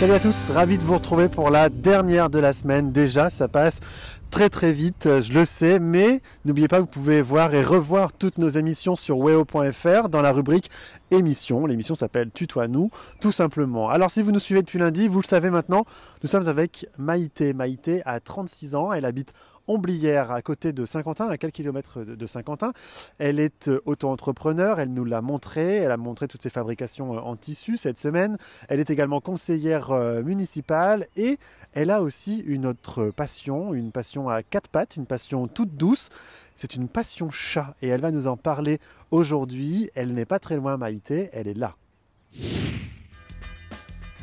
Salut à tous, ravi de vous retrouver pour la dernière de la semaine. Déjà, ça passe très vite, je le sais, mais n'oubliez pas que vous pouvez voir et revoir toutes nos émissions sur weo.fr dans la rubrique émissions. L'émission s'appelle Tutoie-nous, tout simplement. Alors si vous nous suivez depuis lundi, vous le savez maintenant, nous sommes avec Maïté. Maïté a 36 ans, elle habite Homblières, à côté de Saint-Quentin, à quelques kilomètres de Saint-Quentin. Elle est auto-entrepreneur, elle nous l'a montré, elle a montré toutes ses fabrications en tissu cette semaine. Elle est également conseillère municipale et elle a aussi une autre passion, une passion à quatre pattes, une passion toute douce. C'est une passion chat et elle va nous en parler aujourd'hui. Elle n'est pas très loin, Maïté, elle est là.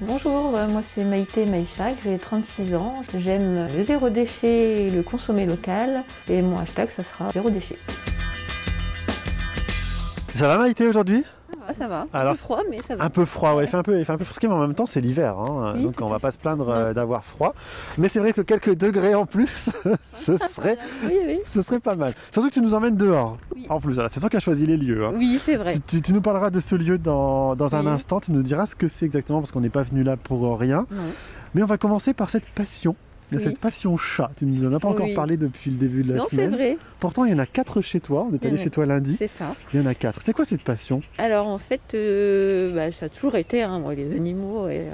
Bonjour, moi c'est Maïté Maïchak, j'ai 36 ans, j'aime le zéro déchet et le consommer local et mon hashtag ça sera zéro déchet. Ça va Maïté aujourd'hui ? Ça va, Alors, un peu froid mais ça va. Un peu froid, ouais, il fait un peu frisqué, mais en même temps c'est l'hiver, hein, Oui, donc on va pas se plaindre Non. d'avoir froid. Mais c'est vrai que quelques degrés en plus, ce serait pas mal. Surtout que tu nous emmènes dehors, Oui. en plus. Voilà, c'est toi qui as choisi les lieux. Hein. Oui, c'est vrai. Tu nous parleras de ce lieu dans un Oui. instant, tu nous diras ce que c'est exactement, parce qu'on n'est pas venu là pour rien. Non. Mais on va commencer par cette passion. Il y a Oui. cette passion chat, tu ne nous en as pas encore Oui. parlé depuis le début de la Non, c'est semaine. vrai, Pourtant il y en a 4 chez toi, on est allé chez toi lundi, c'est ça. il y en a 4. C'est quoi cette passion ? Alors en fait, ça a toujours été, moi, les animaux, et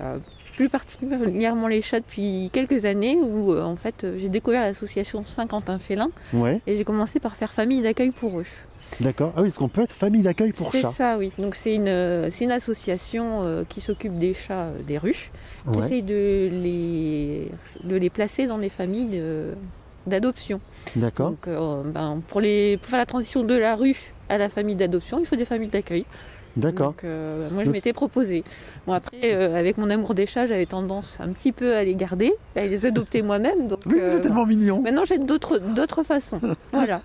plus particulièrement les chats depuis quelques années où en fait j'ai découvert l'association Saint-Quentin Félin Ouais, et j'ai commencé par faire famille d'accueil pour eux. d'accord. Ah oui, parce qu'on peut être famille d'accueil pour C'est chats. ça, oui. Donc c'est une association qui s'occupe des chats des rues, qui Ouais. essaye de les placer dans des familles d'adoption. D'accord. Donc pour faire la transition de la rue à la famille d'adoption, il faut des familles d'accueil. D'accord. Donc moi je Donc, m'étais proposée. Bon après, avec mon amour des chats, j'avais tendance un petit peu à les garder, à les adopter moi-même. Donc Oui, c'est tellement mignon. maintenant j'ai d'autres façons. Voilà.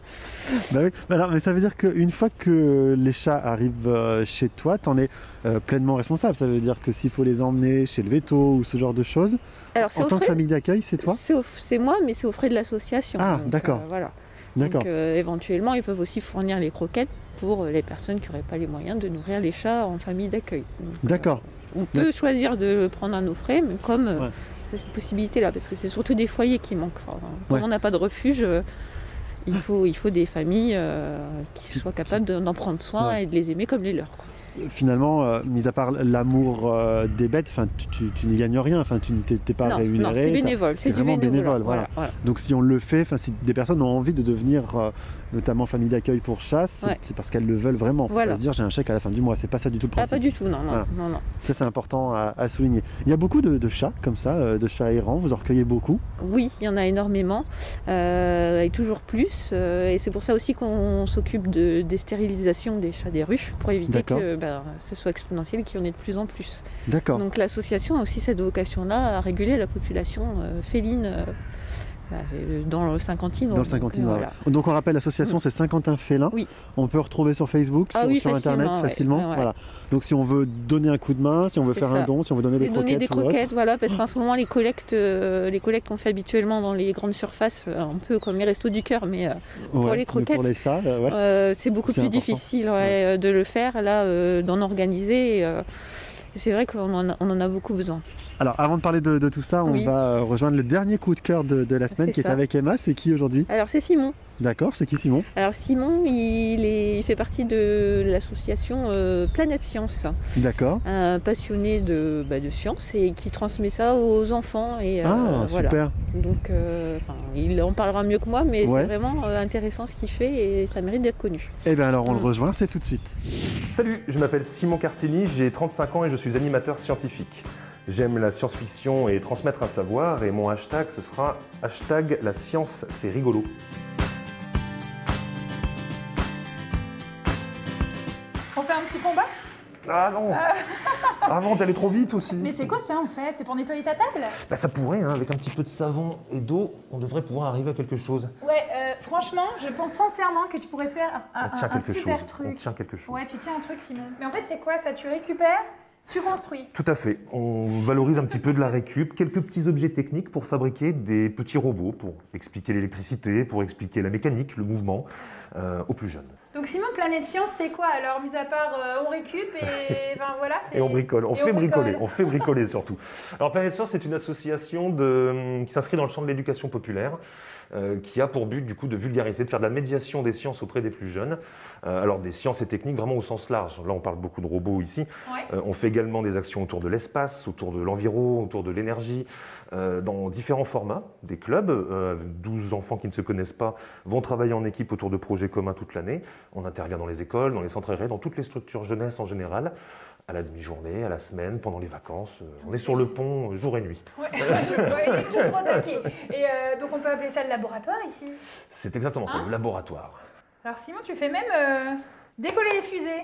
Bah oui. Mais ça veut dire qu'une fois que les chats arrivent chez toi, t'en es pleinement responsable. Ça veut dire que s'il faut les emmener chez le veto ou ce genre de choses, Alors c'est en au tant que frais. famille d'accueil, c'est toi ? C'est moi, mais c'est aux frais de l'association. Ah, Donc, d'accord. Voilà. D'accord. Donc éventuellement, ils peuvent aussi fournir les croquettes pour les personnes qui n'auraient pas les moyens de nourrir les chats en famille d'accueil. Donc, D'accord. on peut choisir de le prendre à nos frais, mais comme Ouais. cette possibilité-là, parce que c'est surtout des foyers qui manquent. Enfin, comme Ouais. on n'a pas de refuge, il faut des familles qui soient capables d'en prendre soin Ouais. et de les aimer comme les leurs, quoi. Finalement, mis à part l'amour des bêtes, tu n'y gagnes rien. Tu n'es pas Non, rémunéré. non, c'est bénévole. c'est C'est du vraiment bénévolat. bénévole, voilà. Donc si on le fait, si des personnes ont envie de devenir notamment famille d'accueil pour chats, Ouais. c'est parce qu'elles le veulent vraiment. Faut Voilà. pas se dire j'ai un chèque à la fin du mois, c'est pas ça du tout le Ah, principe. pas du tout, non. Voilà. Non. Ça c'est important à souligner. Il y a beaucoup de chats comme ça, de chats errants, vous en recueillez beaucoup. Oui, il y en a énormément, et toujours plus. Et c'est pour ça aussi qu'on s'occupe des stérilisations des chats des rues, pour éviter D'accord. que ce soit exponentiel, qu'il y en ait de plus en plus. D'accord. Donc l'association a aussi cette vocation-là à réguler la population féline dans le Saint-Quentin. Dans le Saint-Quentin. Voilà. Donc on rappelle l'association, c'est Saint-Quentin Félin. Oui. On peut retrouver sur Facebook, Ah oui, sur Internet facilement, ouais. facilement. Ouais. Voilà. Donc si on veut donner un coup de main, si on veut C'est faire ça. un don, si on veut donner des Et donner des ou autre. croquettes, voilà, parce qu'en ce moment les collectes qu'on fait habituellement dans les grandes surfaces, un peu comme les restos du cœur, mais pour Ouais, les mais croquettes, pour les chats, ouais. c'est beaucoup C'est plus important. difficile de le faire, là, d'en organiser. Et c'est vrai qu'on en a beaucoup besoin. Alors avant de parler de tout ça, on Oui. va rejoindre le dernier coup de cœur de la semaine C'est qui est ça. avec Emma. C'est qui aujourd'hui ? Alors c'est Simon. D'accord, c'est qui Simon ? Alors Simon, il fait partie de l'association Planète Science, D'accord. un passionné de science et qui transmet ça aux enfants. Et, Ah, voilà. super. Donc il en parlera mieux que moi, mais Ouais. c'est vraiment intéressant ce qu'il fait et ça mérite d'être connu. Eh bien alors on le rejoint, c'est tout de suite. Salut, je m'appelle Simon Cartini, j'ai 35 ans et je suis animateur scientifique. J'aime la science-fiction et transmettre un savoir et mon hashtag ce sera hashtag la science c'est rigolo. On fait un petit combat? Ah non Ah non, t'es allé trop vite aussi. Mais c'est quoi ça en fait? C'est pour nettoyer ta table? Bah ça pourrait, hein, avec un petit peu de savon et d'eau, on devrait pouvoir arriver à quelque chose. Ouais, franchement, je pense sincèrement que tu pourrais faire On tient un quelque super chose. truc. On tient quelque chose. Ouais, tu tiens un truc, Simon. Mais en fait, c'est quoi ça? Tu récupères, tu construis. Tout à fait. On valorise un petit peu de la récup, quelques petits objets techniques pour fabriquer des petits robots, pour expliquer l'électricité, pour expliquer la mécanique, le mouvement aux plus jeunes. Donc Simon, Planète Science, c'est quoi alors, mis à part on récup et enfin voilà. Et on bricole, on Et fait on bricole. bricoler, on fait bricoler surtout. Alors Planète Science, c'est une association qui s'inscrit dans le champ de l'éducation populaire, qui a pour but du coup de vulgariser, de faire de la médiation des sciences auprès des plus jeunes. Alors des sciences et techniques vraiment au sens large. Là on parle beaucoup de robots ici. Ouais. On fait également des actions autour de l'espace, autour de l'environ, autour de l'énergie, dans différents formats. Des clubs, 12 enfants qui ne se connaissent pas vont travailler en équipe autour de projets communs toute l'année. On intervient dans les écoles, dans les centres aérés, dans toutes les structures jeunesse en général, à la demi-journée, à la semaine, pendant les vacances. On est sur le pont jour et nuit. Ouais, il est toujours au taquet. Et donc on peut appeler ça le laboratoire ici. C'est exactement ça, le laboratoire. Alors Simon, tu fais même décoller les fusées.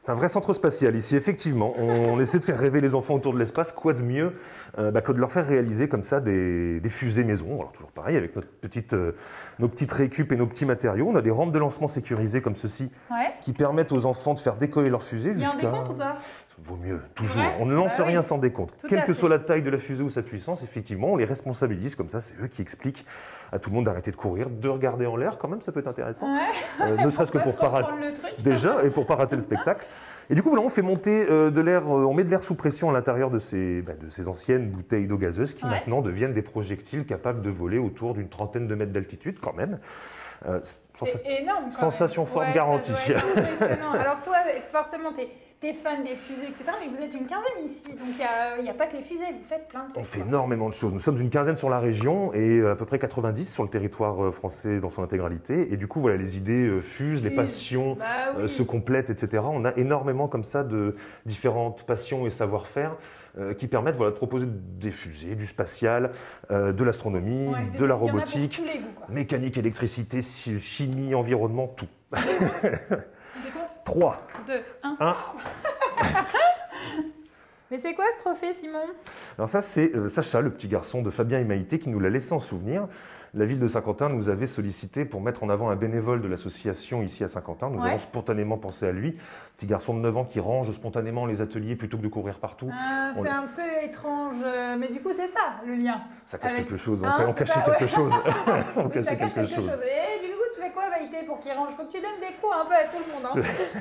C'est un vrai centre spatial ici, effectivement. On essaie de faire rêver les enfants autour de l'espace. Quoi de mieux que de leur faire réaliser comme ça des fusées maison. Alors toujours pareil, avec nos petites récup et nos petits matériaux. On a des rampes de lancement sécurisées comme ceci, Ouais. qui permettent aux enfants de faire décoller leur fusée Il y a un jusqu'à... décompte ou pas? Vaut mieux, toujours. Ouais. On ne lance Bah oui. rien sans décompte. Tout Quelle à que fait. soit la taille de la fusée ou sa puissance, effectivement, on les responsabilise comme ça. C'est eux qui expliquent à tout le monde d'arrêter de courir, de regarder en l'air. Quand même, ça peut être intéressant. Ouais. Ne serait-ce que On va pour se pas reprendre le truc. déjà et pour pas rater le spectacle. Et du coup, voilà, on fait monter de l'air, on met de l'air sous pression à l'intérieur de ces anciennes bouteilles d'eau gazeuse qui Ouais. maintenant deviennent des projectiles capables de voler autour d'une trentaine de mètres d'altitude quand même. C'est énorme. Quand Sensation même. forte Ouais, garantie. ça doit être impressionnant. Alors toi, forcément, t'es fan des fusées, etc. Mais vous êtes une quinzaine ici, donc il n'y a pas que les fusées, vous faites plein de trucs. On fait énormément de choses. Nous sommes une quinzaine sur la région et à peu près 90 sur le territoire français dans son intégralité. Et du coup, voilà, les idées fusent, les passions Bah oui. se complètent, etc. On a énormément comme ça de différentes passions et savoir-faire qui permettent voilà, de proposer des fusées, du spatial, de l'astronomie, Ouais, de la il y en a pour robotique, tous les goûts, quoi. mécanique, électricité, chimie, environnement, tout. Tu comptes 3. 2, 1. 1. Mais c'est quoi ce trophée, Simon? Alors ça, c'est Sacha, le petit garçon de Fabien et Maïté, qui nous l'a laissé en souvenir. La ville de Saint-Quentin nous avait sollicité pour mettre en avant un bénévole de l'association ici à Saint-Quentin. Nous Ouais. avons spontanément pensé à lui. Petit garçon de 9 ans qui range spontanément les ateliers plutôt que de courir partout. C'est On- un peu étrange, mais du coup, c'est ça, le lien. Ça cache Avec- quelque chose, Hein, on c'est cachait ça, ouais. quelque chose. On Oui, ça cachait cache quelque chose. Et du coup, tu fais quoi, Maïté, pour qu'il range? Faut que tu donnes des coups un peu à tout le monde. Hein.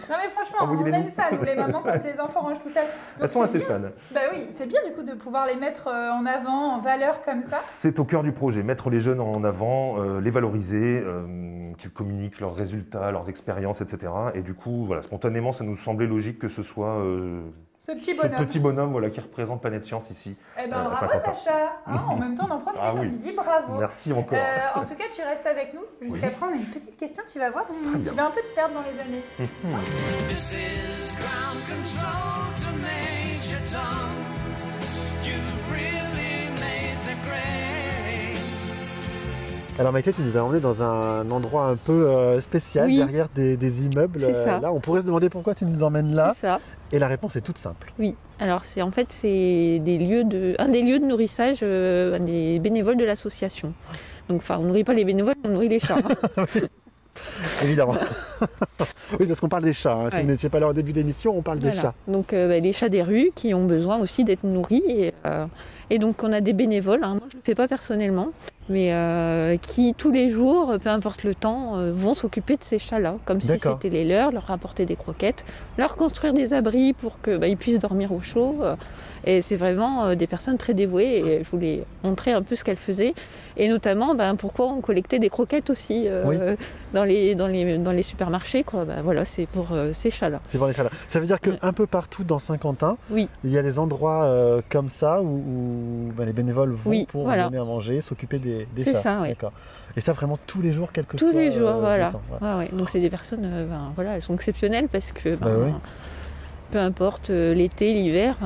Non, mais franchement, on Envoyez-les aime nous. ça, nous, les mamans, quand les enfants rangent tout seuls. Donc, Elles sont c'est assez bien. fans. Bah oui, c'est bien, du coup, de pouvoir les mettre en avant, en valeur, comme ça. C'est au cœur du projet, mettre les jeunes en avant, les valoriser, qu'ils communiquent leurs résultats, leurs expériences, etc. Et du coup, voilà, spontanément, ça nous semblait logique que ce soit Ce petit ce bonhomme. petit bonhomme voilà, qui représente Planète Science ici. Eh ben, à bravo, Saint-Quentin. Sacha. Hein, en même temps, on en profite, Ah on oui. lui dit bravo. Merci encore. En tout cas, tu restes avec nous. Jusqu'après, on a une petite question, tu vas voir. Très bien. Tu vas un peu te perdre dans les années. This is ground control to Major Tom. You've really made the grade. Alors Maïté, tu nous as emmené dans un endroit un peu spécial, Oui. derrière des immeubles. C'est ça. Là, on pourrait se demander pourquoi tu nous emmènes là. C'est ça. Et la réponse est toute simple. Oui. Alors c'est un des lieux de nourrissage des bénévoles de l'association. Donc enfin, on nourrit pas les bénévoles, on nourrit les chats. Évidemment. Oui, parce qu'on parle des chats. Hein. Si Ouais. vous n'étiez pas là au début d'émission, on parle des Voilà. chats. Donc les chats des rues qui ont besoin aussi d'être nourris. Et donc on a des bénévoles, hein. Moi je ne le fais pas personnellement, mais qui tous les jours, peu importe le temps, vont s'occuper de ces chats-là, comme si D'accord. c'était les leurs, leur apporter des croquettes, leur construire des abris pour qu'ils puissent dormir au chaud. Et c'est vraiment des personnes très dévouées et je voulais montrer un peu ce qu'elles faisaient. Et notamment pourquoi on collectait des croquettes aussi Oui. dans les supermarchés. Quoi. Voilà, c'est pour ces chats-là. C'est pour les chats là. Ça veut dire Ouais. qu'un peu partout dans Saint-Quentin, Oui. il y a des endroits comme ça où les bénévoles vont Oui, pour voilà. donner à manger, s'occuper des C'est chats. ça, oui. D'accord. Et ça vraiment tous les jours, quel que Tous soit les jours, le voilà. temps. Ouais. Ouais. Donc c'est des personnes, elles sont exceptionnelles parce que Bah oui. peu importe l'été, l'hiver,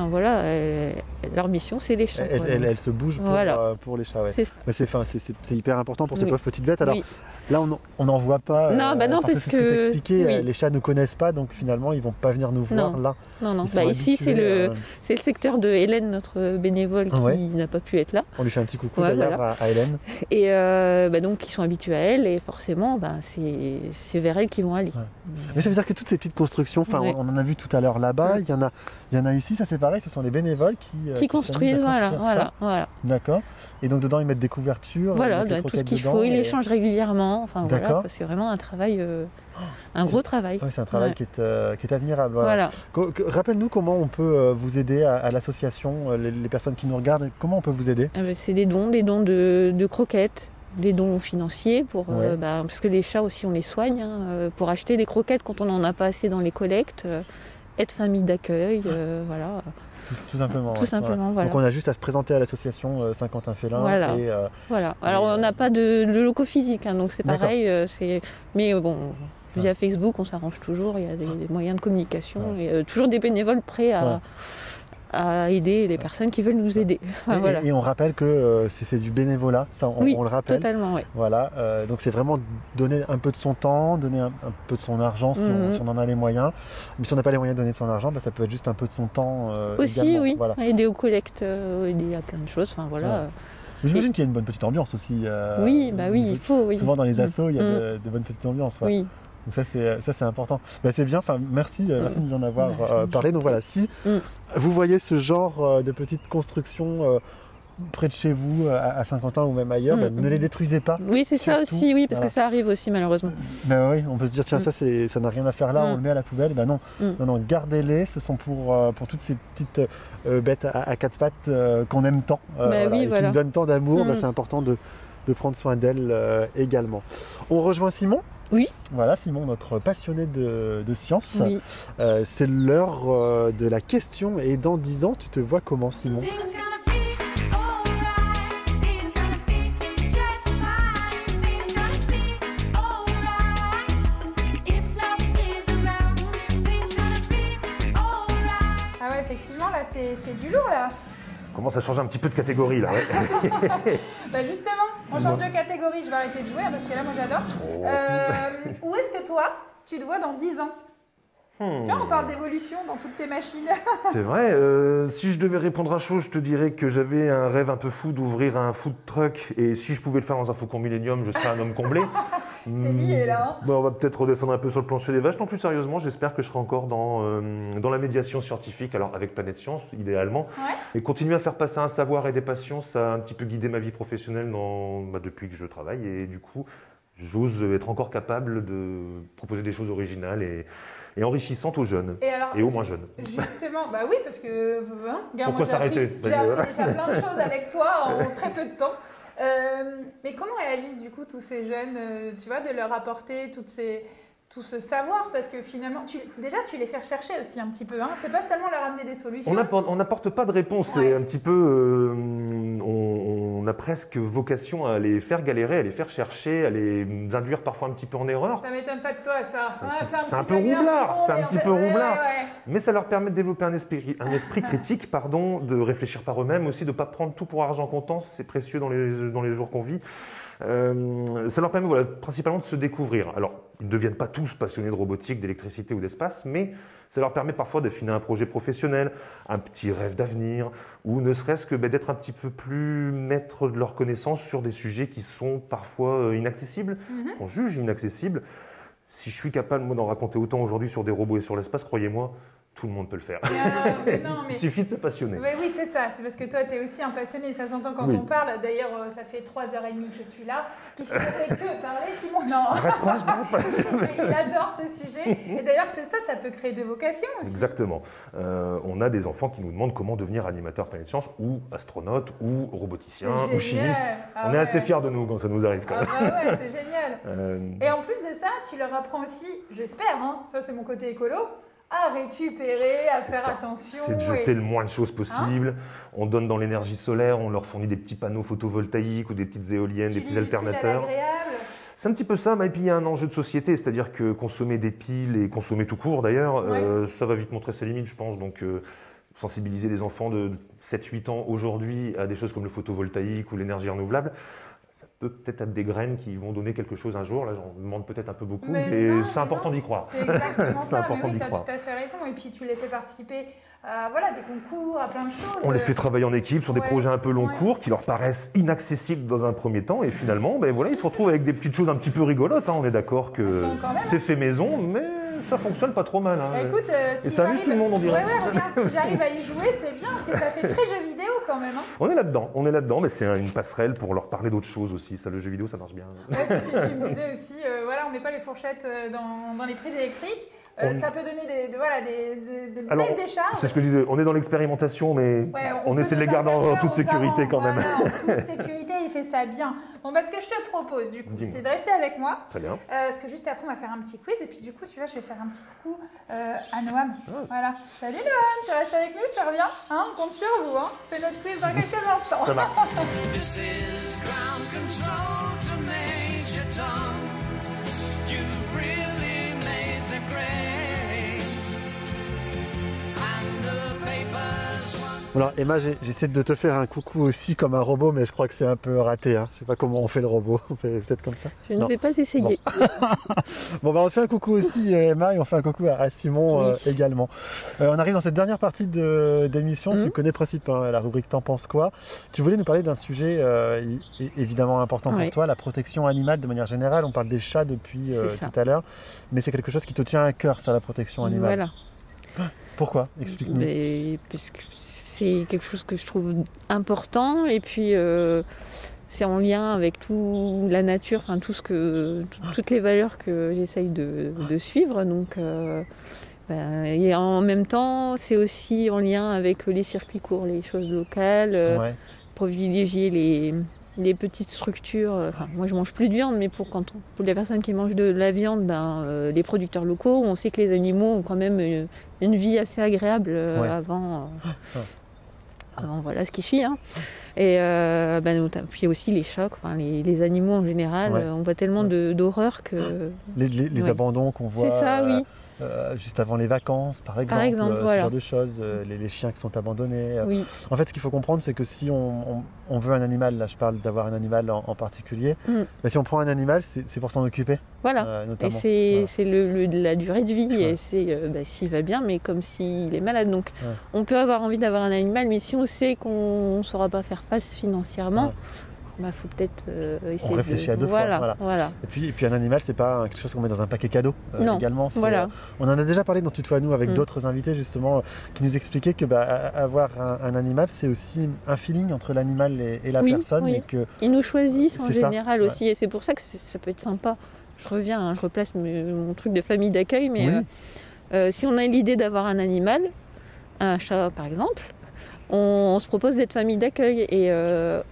leur mission c'est les chats. quoi. Elle se bouge Voilà. pour les chats. Ouais. C'est ça. Mais c'est hyper important pour ces Oui. pauvres petites bêtes. Alors Oui. là, on n'en voit pas. Non, non, parce c'est ce que que- t'expliquais, oui. les chats ne connaissent pas, donc finalement, ils vont pas venir nous voir Non. là. Non. Ils sont Ici c'est habitués, c'est le secteur de Hélène, notre bénévole, qui Ouais. n'a pas pu être là. on lui fait un petit coucou Ouais, d'ailleurs voilà. à Hélène. Et donc ils sont habitués à elle et forcément c'est vers elle qu'ils vont aller. Mais ça veut dire que toutes ces petites constructions, Ouais. on en a vu tout à l'heure là-bas, il y en a ici, ça c'est pareil, ce sont des bénévoles qui Construisent, s'amusent à construire ça. voilà. D'accord. Et donc dedans ils mettent des couvertures, Voilà, ils mettent les tout ce croquettes qu'il dedans faut, ils et- les changent régulièrement. temps. Enfin voilà, D'accord. c'est vraiment un travail, un gros travail. Ouais, c'est un travail Ouais. qui est admirable. Voilà. Voilà. Rappelle-nous comment on peut vous aider à l'association, les personnes qui nous regardent, comment on peut vous aider? C'est des dons de croquettes, des dons financiers Ouais. parce que les chats aussi on les soigne, pour acheter des croquettes quand on n'en a pas assez dans les collectes, aide famille d'accueil, voilà. Tout simplement. Tout simplement, voilà. Donc on a juste à se présenter à l'association Saint-Quentin Félin. Voilà. Et, Voilà. Alors on n'a pas de locaux physiques, donc c'est D'accord. pareil. Mais bon, via Facebook, on s'arrange toujours. Il y a des moyens de communication et toujours des bénévoles prêts à aider les personnes qui veulent nous aider. Voilà. Et on rappelle que c'est du bénévolat, ça Oui, on le rappelle. totalement, oui. Voilà, donc c'est vraiment donner un peu de son temps, donner un peu de son argent si on en a les moyens. Mais si on n'a pas les moyens de donner de son argent, ça peut être juste un peu de son temps Aussi, également. oui. Voilà. Aider aux collectes, aider à plein de choses. Enfin voilà. Ouais. Mais j'imagine qu'il y a une bonne petite ambiance aussi. Oui, il faut. Oui. Souvent dans les assos, il y a de bonnes petites ambiances. Ouais. Oui. Donc ça c'est important. C'est bien. Enfin merci de nous en avoir parlé. Donc voilà, si vous voyez ce genre de petites constructions près de chez vous, à Saint-Quentin ou même ailleurs, ne les détruisez pas. Oui, c'est ça Surtout, aussi, oui, parce voilà. que ça arrive aussi malheureusement. Oui, on peut se dire tiens ça n'a rien à faire là, on le met à la poubelle. Non, gardez-les. Ce sont pour toutes ces petites bêtes à quatre pattes qu'on aime tant, et qui nous donnent tant d'amour. C'est important de prendre soin d'elles également. On rejoint Simon. Oui. Voilà, Simon, notre passionné de science. Oui. C'est l'heure de la question. Et dans 10 ans, tu te vois comment, Simon? Things gonna be alright. Things gonna be just fine. Things gonna be alright. If love is around, things gonna be alright. Ah ouais, effectivement, là, c'est du lourd, là. Commence à changer un petit peu de catégorie là. Ouais. Bah justement, on change de catégorie, je vais arrêter de jouer parce que là, moi, j'adore. Où est-ce que toi, tu te vois dans 10 ans? Là, on parle d'évolution dans toutes tes machines. C'est vrai, si je devais répondre à chaud, je te dirais que j'avais un rêve un peu fou d'ouvrir un food truck et si je pouvais le faire dans un Faucon Millenium, je serais un homme comblé. C'est lié là. Bon, on va peut-être redescendre un peu sur le plancher des vaches. Non, plus sérieusement, j'espère que je serai encore dans la médiation scientifique, alors avec Planète Science, idéalement. Ouais. Et continuer à faire passer un savoir et des passions, ça a un petit peu guidé ma vie professionnelle depuis que je travaille. Et du coup, j'ose être encore capable de proposer des choses originales et enrichissantes aux jeunes et aux moins jeunes. Justement, bah oui, parce que regarde, Pourquoi moi, j'ai s'arrêter appris à faire plein de choses avec toi en très peu de temps. Mais comment réagissent du coup tous ces jeunes, tu vois, de leur apporter tout ce savoir, parce que finalement, tu les fais rechercher aussi un petit peu, c'est pas seulement leur amener des solutions. On n'apporte pas de réponse, c'est un petit peu, on a presque vocation à les faire galérer, à les faire chercher, à les induire parfois un petit peu en erreur. Ça m'étonne pas de toi, ça. C'est un peu roublard, c'est un petit peu roublard. Mais ça leur permet de développer un esprit critique, de réfléchir par eux-mêmes aussi, de ne pas prendre tout pour argent comptant, c'est précieux dans les jours qu'on vit. Ça leur permet principalement de se découvrir. Alors, ils ne deviennent pas tous passionnés de robotique, d'électricité ou d'espace, mais ça leur permet parfois d'affiner un projet professionnel, un petit rêve d'avenir, ou ne serait-ce que d'être un petit peu plus maître de leurs connaissances sur des sujets qui sont parfois inaccessibles, qu'on juge inaccessibles. Si je suis capable, moi, d'en raconter autant aujourd'hui sur des robots et sur l'espace, croyez-moi, tout le monde peut le faire. Il suffit de se passionner. Mais oui, c'est ça. C'est parce que toi, tu es aussi un passionné. Ça s'entend quand on parle. D'ailleurs, ça fait 3h30 que je suis là. Puisque ne fait que parler, Simon. Non. Arrête-moi, je m'arrête pas. Mais il adore ce sujet. Et d'ailleurs, c'est ça, ça peut créer des vocations aussi. Exactement. On a des enfants qui nous demandent comment devenir animateur Planète Science, ou astronaute, ou roboticien, ou chimiste. On est assez fiers de nous quand ça nous arrive quand même. Bah ouais, c'est génial. Et en plus de ça, tu leur apprends aussi, j'espère, ça c'est mon côté écolo, à récupérer, à faire attention. C'est de jeter le moins de choses possible. On donne dans l'énergie solaire, on leur fournit des petits panneaux photovoltaïques ou des petites éoliennes, des petits alternateurs. C'est un petit peu ça, mais puis il y a un enjeu de société, c'est-à-dire que consommer des piles et consommer tout court d'ailleurs, ça va vite montrer ses limites, je pense. Donc sensibiliser les enfants de 7-8 ans aujourd'hui à des choses comme le photovoltaïque ou l'énergie renouvelable, ça peut peut-être être des graines qui vont donner quelque chose un jour. Là, j'en demande peut-être un peu beaucoup, mais c'est important d'y croire. C'est exactement ça. Important mais oui, d'y croire. Tu as tout à fait raison. Et puis, tu les fais participer à des concours, à plein de choses. On les fait travailler en équipe sur des projets un peu long cours qui leur paraissent inaccessibles dans un premier temps. Et finalement, ils se retrouvent avec des petites choses un petit peu rigolotes. On est d'accord que c'est fait maison, mais Ça fonctionne pas trop mal. Hein. Bah, écoute, si Et ça amuse j'arrive- tout le monde, on dirait. Ouais, regarde, si j'arrive à y jouer, c'est bien, parce que ça fait très jeu vidéo quand même. Hein. On est là-dedans, mais c'est une passerelle pour leur parler d'autres choses aussi. Ça, le jeu vidéo, ça marche bien. Ouais, puis tu me disais aussi, voilà, on met pas les fourchettes dans les prises électriques. Ça peut donner des Alors, belles décharges. c'est ce que je disais, on est dans l'expérimentation, mais Ouais, on peut essaie de ne les pas garder faire en peur toute aux sécurité parents. quand même. Voilà, en toute sécurité, il fait ça bien. Bon, bah, ce que je te propose, du coup, Dis-moi. c'est de rester avec moi. Très bien. Parce que juste après, on va faire un petit quiz. Et puis, du coup, tu vois, je vais faire un petit coucou à Noam. Voilà. Salut Noam, tu restes avec nous, tu reviens. Hein, on compte sur vous. Hein. On fait notre quiz dans quelques instants. Ça marche. This is ground control to Major Tom. You've really made the grade. And the papers want Alors Emma, j'essaie de te faire un coucou aussi comme un robot, mais je crois que c'est un peu raté. Hein. Je sais pas comment on fait le robot. On fait peut-être comme ça. Je Non. ne vais pas essayer. Bon, bah, on fait un coucou aussi Emma et on fait un coucou à Simon Oui. également. On arrive dans cette dernière partie d'émission. Mhm. Tu connais le principe, hein, la rubrique T'en penses quoi? Tu voulais nous parler d'un sujet évidemment important pour Oui. toi, la protection animale de manière générale. On parle des chats depuis C'est ça. tout à l'heure, mais c'est quelque chose qui te tient à cœur, ça, la protection animale. Voilà. Pourquoi? Explique-nous. Parce que c'est quelque chose que je trouve important et puis c'est en lien avec tout la nature, enfin tout ce que toutes les valeurs que j'essaye de suivre. Donc et en même temps, c'est aussi en lien avec les circuits courts, les choses locales, Ouais. privilégier les petites structures. Enfin, moi, je mange plus de viande, mais pour les personnes qui mangent de la viande, les producteurs locaux, on sait que les animaux ont quand même une vie assez agréable Ouais. avant, voilà ce qui suit. Hein. Et puis aussi les chocs, enfin, les animaux en général, Ouais. on voit tellement d'horreur que. Les Ouais. abandons qu'on voit C'est ça, oui. juste avant les vacances, par exemple, ce voilà. genre de choses, les chiens qui sont abandonnés. Oui, En fait, ce qu'il faut comprendre, c'est que si on veut un animal, là je parle d'avoir un animal en particulier, Mm. si on prend un animal, c'est pour s'en occuper, voilà. Et notamment. c'est la durée de vie, Ouais. et c'est s'il va bien, mais comme s'il est malade. Donc Ouais. on peut avoir envie d'avoir un animal, mais si on sait qu'on ne saura pas faire face financièrement, faut peut-être essayer On réfléchit à deux fois, Voilà. Et puis un animal, c'est pas quelque chose qu'on met dans un paquet cadeau Non, également. voilà. On en a déjà parlé dans Tutoie nous avec Mm. d'autres invités justement qui nous expliquaient que avoir un animal, c'est aussi un feeling entre l'animal et la Oui, personne. oui. Et que Ils nous choisissent en C'est ça, général ouais. aussi, et c'est pour ça que ça peut être sympa. Je reviens, hein, je replace mon truc de famille d'accueil, mais Oui. si on a l'idée d'avoir un animal, un chat par exemple, on se propose d'être famille d'accueil et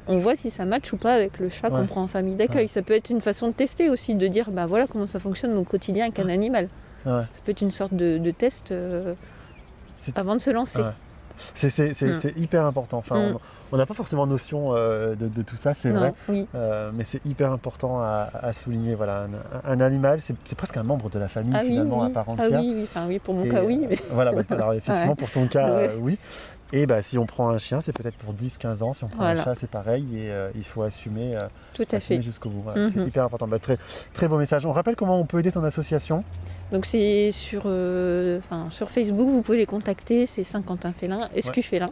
on voit si ça match ou pas avec le chat Ouais. qu'on prend en famille d'accueil. Ouais. Ça peut être une façon de tester aussi, de dire voilà comment ça fonctionne au quotidien avec un animal. Ouais. Ça peut être une sorte de test C'est- avant de se lancer. Ouais. C'est hyper important. Enfin, Mm. on n'a pas forcément notion de tout ça, c'est Non, vrai. oui. Mais c'est hyper important à souligner. Voilà, un animal, c'est presque un membre de la famille Ah oui, finalement oui. à part Ah entière. oui, oui. Enfin, oui, pour mon Et, cas, oui. mais- Voilà, alors effectivement, Ouais. pour ton cas, Ouais. oui. Et si on prend un chien, c'est peut-être pour 10-15 ans. Si on prend un Voilà. chat, c'est pareil. Et il faut assumer, Tout à assumer fait. jusqu'au bout. Voilà, C'est Mhm. hyper important. Très, très beau message. On rappelle comment on peut aider ton association. Donc c'est sur Facebook, vous pouvez les contacter, c'est Saint-Quentin Félin, SQ Félin.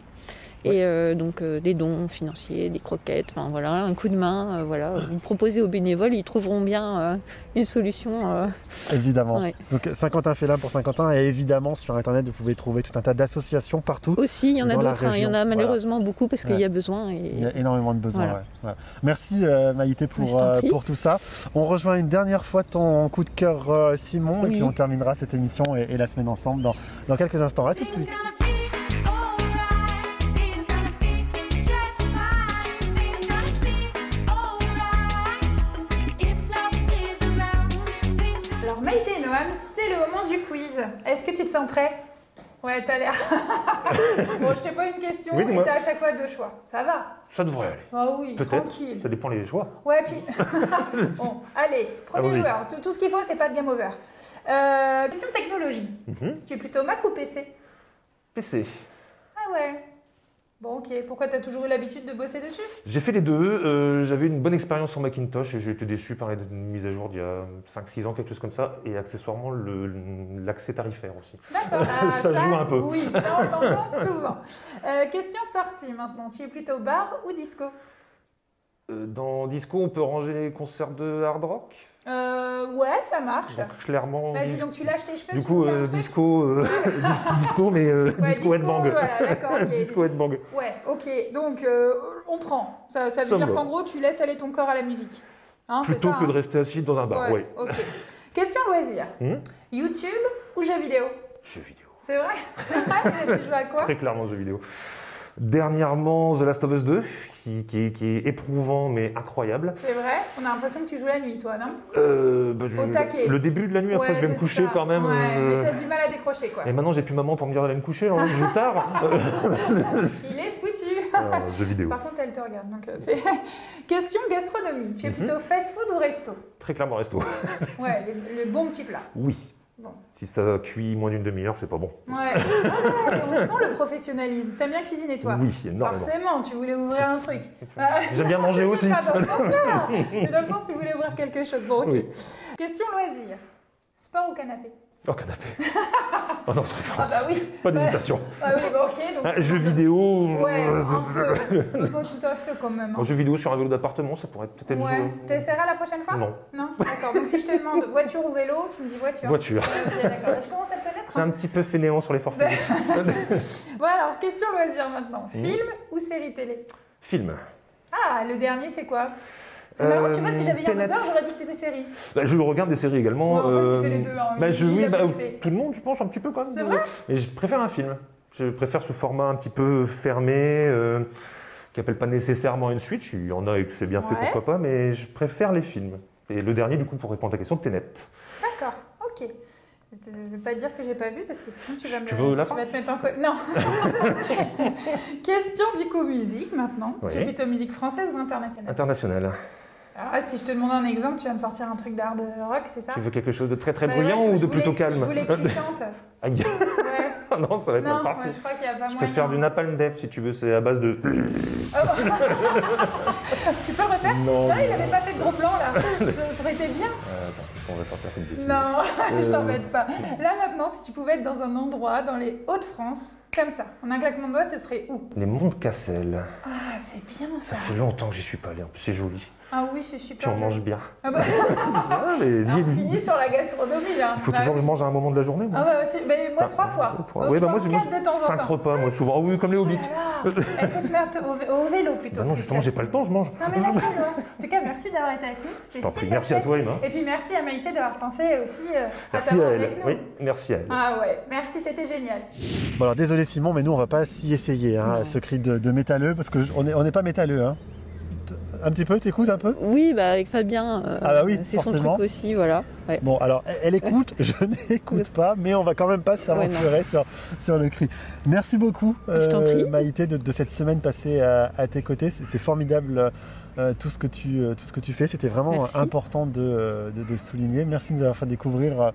Et donc des dons financiers, des croquettes, enfin voilà, un coup de main, voilà. Vous proposez aux bénévoles, ils trouveront bien une solution. Évidemment. Ouais. Donc Saint-Quentin Félin pour Saint-Quentin. Et évidemment, sur Internet, vous pouvez trouver tout un tas d'associations partout. Aussi, il y en a Dans la d'autres, hein. Il y en région, a malheureusement beaucoup parce qu'il Ouais. y a besoin. Il y a Et... énormément de besoins. Voilà. Ouais. Voilà. Merci Maïté Je t'en prie. pour tout ça. On rejoint une dernière fois ton coup de cœur Simon et Oui. puis on terminera cette émission et la semaine ensemble dans quelques instants. À tout de Things suite. gonna be alright. Things gonna be just fine. Things gonna be alright. If love is around, things gonna Alors Maïté et Noam, c'est le moment du quiz. Est-ce que tu te sens prêt? Ouais, t'as l'air. Bon, je te pose une question Oui, et dis-moi. t'as à chaque fois deux choix. Ça va? Ça devrait aller. Ah oui, Peut-être. tranquille. Ça dépend les choix. Ouais, puis. Bon, allez, premier Allons-y. joueur. Tout ce qu'il faut, c'est pas de game over. Question technologie. Mhm. Tu es plutôt Mac ou PC? PC. Ah ouais. Bon, ok. Pourquoi t'as toujours eu l'habitude de bosser dessus? J'ai fait les deux. J'avais une bonne expérience sur Macintosh et j'ai été déçu par les mises à jour d'il y a 5-6 ans, quelque chose comme ça. Et accessoirement, l'accès tarifaire aussi. D'accord. Ah, Ça joue un peu. Oui, ça on l'entend souvent. Question sortie maintenant. Tu es plutôt bar ou disco? Dans Disco, on peut ranger les concerts de hard rock. Ouais, ça marche. Donc, clairement. Vas-y, donc tu lâches tes cheveux. Du tu coup, nous fais un truc disco, mais Ouais, disco headbang. Voilà, d'accord, ok. Disco headbang. Ouais, ok. Donc, on prend. Ça veut Ça me dire va. qu'en gros, tu laisses aller ton corps à la musique. Hein, c'est Plutôt ça, que de hein. rester assis dans un bar, oui. Ok. Question loisir. YouTube ou jeux vidéo? Jeux vidéo. C'est vrai? Tu joues à quoi? Très clairement, jeux vidéo. Dernièrement, The Last of Us 2, qui est éprouvant mais incroyable. C'est vrai? On a l'impression que tu joues la nuit, toi, non? Au taquet. Le début de la nuit, après Ouais, je vais me c'est coucher ça. quand même. Ouais, mais t'as du mal à décrocher, quoi. Et maintenant, j'ai plus maman pour me dire d'aller me coucher, alors je joue tard. Il est foutu. Jeux vidéo. Par contre, elle te regarde. Donc, question gastronomie. Tu es plutôt fast-food ou resto? Très clairement, resto. Ouais, les bons petits plats. Oui. Bon. Si ça cuit moins d'une demi-heure, c'est pas bon. Ouais. On sent le professionnalisme. T'aimes bien cuisiner, toi? Oui, énormément. Forcément, tu voulais ouvrir un truc. J'aime bien manger aussi. Pas dans le sens-là. C'est dans le sens que tu voulais ouvrir quelque chose. Bon, ok. Oui. Question loisir. Sport ou canapé? Oh, canapé. Oh non, très clairement. Ah bah oui. Pas d'hésitation. Ah oui, bah ok. Donc, Jeux vidéo. Ouais, un peu. Pas tout à fait quand même. hein. Jeux vidéo sur un vélo d'appartement, ça pourrait peut-être être Ouais. joué. T'essaieras la prochaine fois? Non. Non. D'accord. Donc si je te demande voiture ou vélo, tu me dis voiture. Voiture. Ok, d'accord. Je commence à te connaître. C'est un petit peu fainéant sur les forfaits. Bon alors, question loisir maintenant. Film ou série télé? Film. Ah, le dernier c'est quoi? C'est marrant, tu vois, si j'avais eu un Tenet. buzzer, j'aurais dit que t'étais série. Bah, je regarde des séries également. Ouais, en fait, tu fais les deux, hein. Bah, Il a bien fait. tout le monde, je pense, un petit peu quand même. C'est vrai? Mais je préfère un film. Je préfère ce format un petit peu fermé, qui n'appelle pas nécessairement une suite. Il y en a et que c'est bien fait, Ouais. pourquoi pas, mais je préfère les films. Et le dernier, du coup, pour répondre à ta question, Tenet. D'accord, ok. Je ne vais pas te dire que j'ai pas vu parce que sinon tu vas Tu veux la tu fin vas te mettre en Non. Question du coup musique maintenant. Oui. Tu es plutôt musique française ou internationale? International. Alors là, si je te demande un exemple, tu vas me sortir un truc d'art de rock, c'est ça? Tu veux quelque chose de très très Bah bruyant ouais, ou je de voulais- plutôt calme Je voulais que tu chantes. Aïe. Ouais. Non, ça va être Non, mal moi, parti. je crois qu'il n'y a pas Je peux moyen. faire du Napalm Death si tu veux, c'est à base de. Tu peux refaire? Non. Là, il n'avait pas fait de gros plan là. Ça aurait été bien. Attends, on va sortir une bêtise. Non, je t'embête pas. Là maintenant, si tu pouvais être dans un endroit dans les Hauts-de-France, comme ça, en un claquement de doigts, ce serait où? Les monts de Cassel. Ah, c'est bien ça. Ça fait longtemps que j'y suis pas allé. En plus, c'est joli. Ah oui, c'est Puis super. on mange bien. Ah bah, Ah, mais alors, on finit sur la gastronomie là. il faut Bah toujours que oui. je mange à un moment de la journée. Moi. Ah bah, moi 3 fois. Oui, bah moi, j'ai je mange 5 repas, moi, souvent. Ah oui, comme les hobbits. Il faut se mettre au vélo plutôt. Bah non, justement, j'ai pas le temps, je mange. Non mais non, en tout cas, merci d'avoir été avec nous. C'était Je t'en prie. super Merci à chouette. toi, Emma. Et puis merci à Maïté d'avoir pensé aussi Merci t'avoir à elle. avec nous. Oui, merci à elle. Ah ouais, merci, c'était génial. Bon alors désolé Simon, mais nous on va pas s'y essayer, hein, à ce cri de métalleux, parce qu'on n'est pas métalleux. Hein. Un petit peu, t'écoutes un peu? Oui, bah avec Fabien, Ah bah oui, c'est son forcément. truc aussi, voilà. Ouais. Bon, alors, elle écoute, je n'écoute pas, mais on va quand même pas s'aventurer sur le cri. Merci beaucoup, Je t'en prie. Maïté, de cette semaine passée à tes côtés. C'est formidable tout ce que tu fais. C'était vraiment Merci. important de le souligner. Merci de nous avoir fait découvrir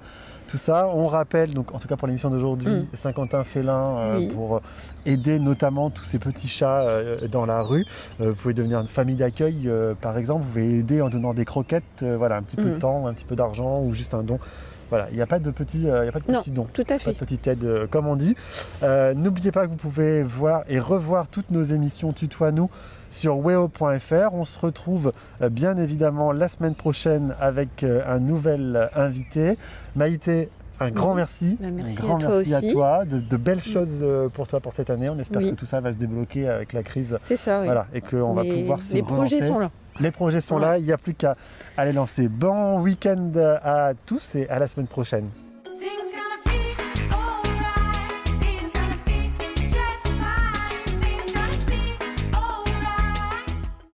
tout ça. On rappelle, donc, en tout cas pour l'émission d'aujourd'hui, Saint-Quentin Félin Oui. pour aider notamment tous ces petits chats dans la rue. Vous pouvez devenir une famille d'accueil, par exemple. Vous pouvez aider en donnant des croquettes, voilà, un petit peu de temps, un petit peu d'argent ou juste un don. Voilà, il n'y a pas de petits dons. Tout à Pas fait. de petite aide, comme on dit. N'oubliez pas que vous pouvez voir et revoir toutes nos émissions Tutoie-nous sur weo.fr. On se retrouve bien évidemment la semaine prochaine avec un nouvel invité. Maïté, un grand merci. Bah, merci un grand à toi merci aussi. à toi. De belles choses pour toi pour cette année. On espère Oui. que tout ça va se débloquer avec la crise. C'est ça, oui. Voilà, et qu'on va Mais pouvoir se les projets relancer. sont là. Les projets sont là, il n'y a plus qu'à les lancer. Bon week-end à tous et à la semaine prochaine.